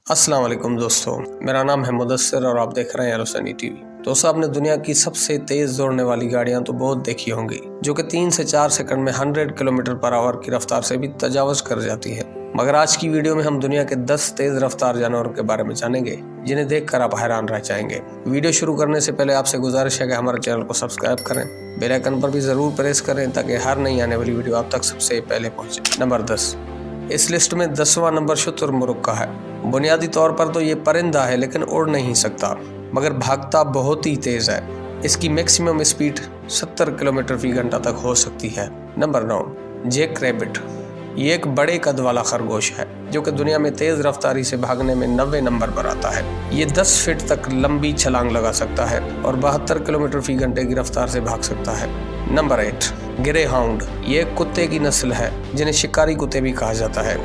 अस्सलाम वालेकुम दोस्तों, मेरा नाम है मुदस्सिर और आप देख रहे हैं एलोसनी टीवी। दोस्तों, आपने दुनिया की सबसे तेज़ दौड़ने वाली गाड़ियां तो बहुत देखी होंगी, जो कि 3 से 4 सेकंड में 100 किलोमीटर पर आवर की रफ्तार से भी तजावज़ कर जाती है। मगर आज की वीडियो में हम दुनिया के 10 तेज़ रफ्तार जानवरों के बारे में जानेंगे, जिन्हें देखकर आप हैरान रह जाएंगे। वीडियो शुरू करने से पहले आपसे गुजारिश है कि हमारे चैनल को सब्सक्राइब करें, बेल आइकन पर भी ज़रूर प्रेस करें ताकि हर नई आने वाली वीडियो आप तक सबसे पहले पहुँचे। नंबर 10। इस लिस्ट में 10वां नंबर शुतुरमुर्ग का है। बुनियादी तौर पर तो ये परिंदा है, लेकिन उड़ नहीं सकता, मगर भागता बहुत ही तेज़ है। इसकी मैक्सिमम स्पीड 70 किलोमीटर फी घंटा तक हो सकती है। नंबर 9। Jack rabbit. ये एक बड़े कद वाला खरगोश है, जो कि दुनिया में तेज़ रफ्तारी से भागने में 90 नंबर पर आता है। ये 10 फीट तक लंबी छलांग लगा सकता है और 72 किलोमीटर फी घंटे की रफ्तार से भाग सकता है। नंबर 8। Grey hound. ये एक कुत्ते की नस्ल है, जिन्हें शिकारी कुत्ते भी कहा जाता है।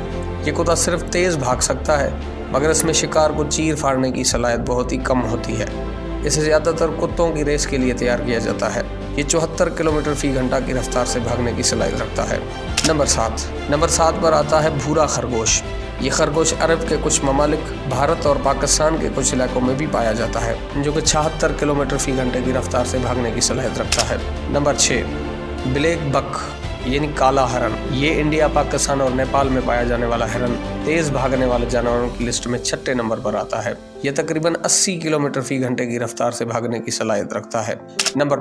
ये कुत्ता सिर्फ तेज़ भाग सकता है, मगर इसमें शिकार को चीर फाड़ने की सलाहियत बहुत ही कम होती है। इसे ज़्यादातर कुत्तों की रेस के लिए तैयार किया जाता है। ये 74 किलोमीटर फी घंटा की रफ्तार से भागने की सलाहियत रखता है। नंबर 7 पर आता है भूरा खरगोश। ये खरगोश अरब के कुछ ममालिक, भारत और पाकिस्तान के कुछ इलाकों में भी पाया जाता है, जो कि 76 किलोमीटर फी घंटे की रफ्तार से भागने की सलाहियत रखता है। नंबर 6। ब्लैक बक यानी काला हिरन। ये इंडिया, पाकिस्तान और नेपाल में पाया जाने वाला हिरन तेज़ भागने वाले जानवरों की लिस्ट में 6ठे नंबर पर आता है। यह तकरीबन 80 किलोमीटर फी घंटे की रफ्तार से भागने की सलाहियत रखता है। नंबर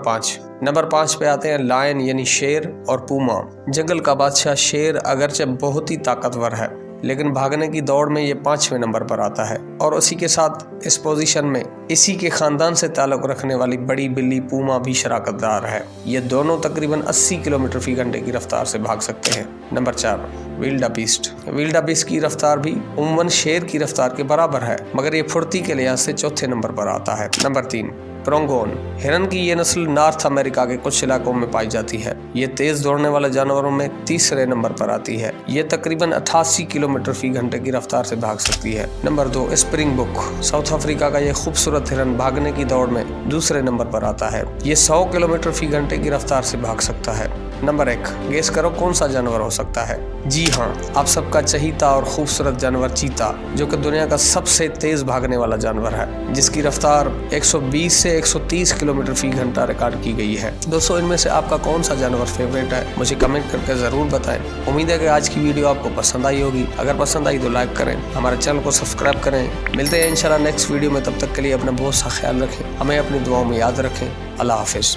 5 पे आते हैं लायन यानी शेर और पूमा। जंगल का बादशाह शेर अगरचे बहुत ही ताकतवर है, लेकिन भागने की दौड़ में ये 5वें नंबर पर आता है। और उसी के साथ इस पोजीशन में इसी के खानदान से ताल्लुक़ रखने वाली बड़ी बिल्ली पूमा भी शराकतदार है। ये दोनों तकरीबन 80 किलोमीटर फी घंटे की रफ्तार से भाग सकते हैं। नंबर 4। विल्डाबीस्ट। विल्डाबीस्ट की रफ्तार भी उम्मन शेर की रफ्तार के बराबर है, मगर ये फुर्ती के लिहाज से 4थे नंबर पर आता है। नंबर 3। प्रोंगोन। हिरन की ये नस्ल नॉर्थ अमेरिका के कुछ इलाकों में पाई जाती है। ये तेज दौड़ने वाले जानवरों में 3रे नंबर पर आती है। ये तकरीबन 88 किलोमीटर फी घंटे की रफ्तार से भाग सकती है। Number 2। Spring book. South Africa का ये खूबसूरत हिरन भागने की दौड़ में 2रे नंबर पर आता है। ये 100 किलोमीटर फी घंटे की रफ्तार से भाग सकता है। नंबर 1। गेस करो कौन सा जानवर हो सकता है? जी हाँ, आप सबका चहीता और खूबसूरत जानवर चीता, जो कि दुनिया का सबसे तेज भागने वाला जानवर है, जिसकी रफ्तार 120 से 130 किलोमीटर फी घंटा रिकॉर्ड की गई है। दोस्तों, इनमें से आपका कौन सा जानवर फेवरेट है, मुझे कमेंट करके ज़रूर बताएं। उम्मीद है कि आज की वीडियो आपको पसंद आई होगी। अगर पसंद आई तो लाइक करें, हमारे चैनल को सब्सक्राइब करें। मिलते हैं इंशाल्लाह नेक्स्ट वीडियो में। तब तक के लिए अपना बहुत सा ख्याल रखें, हमें अपनी दुआओं में याद रखें। अल्लाह हाफिज़।